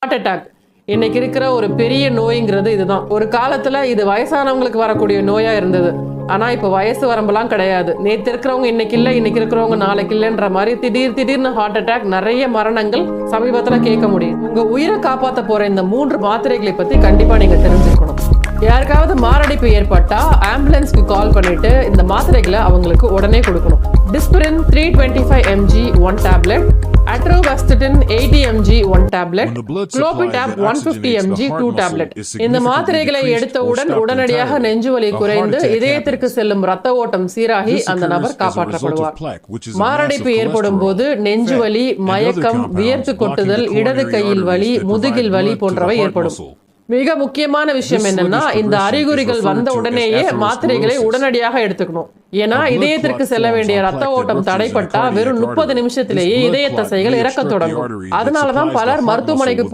Heart attack இன்னைக்கு இருக்கிற ஒரு பெரிய நோய்ங்கிறது இதுதான். ஒரு காலத்துல இது வயசானவங்களுக்கு வரக்கூடிய நோயா இருந்தது. ஆனா இப்ப வயசு வரம்பெல்லாம் கிடையாது. நேத்து இருக்கிறவங்க இன்னைக்கு இல்ல, இன்னைக்கு இருக்கிறவங்க நாளைக்கு இல்லைன்ற மாதிரி திடீர்னு ஹார்ட் அட்டாக், நிறைய மரணங்கள் சமீபத்துல கேட்க முடியும். உங்க உயிரை காப்பாற்ற போற இந்த 3 மாத்திரைகளை பத்தி கண்டிப்பா நீங்க தெரிஞ்சுக்கணும். யாருக்காவது மாரடைப்பு ஏற்பட்டா ஆம்புலன்ஸ்க்கு கால் பண்ணிட்டு இந்த மாத்திரைகளை அவங்களுக்கு உடனே கொடுக்கணும். Disprin 325 mg 1 tablet, atorvastatin 80 mg 1 tablet, Clopitab 150 mg 2 tablet. இந்த மாத்திரைகளை எடுத்தவுடன் உடனடியாக நெஞ்சுவலி குறைந்து இதயத்திற்கு செல்லும் ரத்த ஓட்டம் சீராகி அந்த நபர் காப்பாற்றப்படுவார். மாரடைப்பு ஏற்படும் போது நெஞ்சுவலி, மயக்கம், வியர்த்து கொட்டுதல், இடது கையில் வலி, முதுகில் வலி போன்றவை ஏற்படும். மிக முக்கியமான விஷயம் என்னன்னா, இந்த அறிகுறிகள் வந்த உடனேயே மாத்திரைகளை உடனடியாக எடுத்துக்கணும். ஏன்னா இதயத்திற்கு செல்ல வேண்டிய ரத்த ஓட்டம் தடைப்பட்டா வெறும் 30 நிமிஷத்திலேயே இதய தசைகள் இறக்க தொடங்கும். அதனாலதான் பலர் மருத்துவமனைக்கு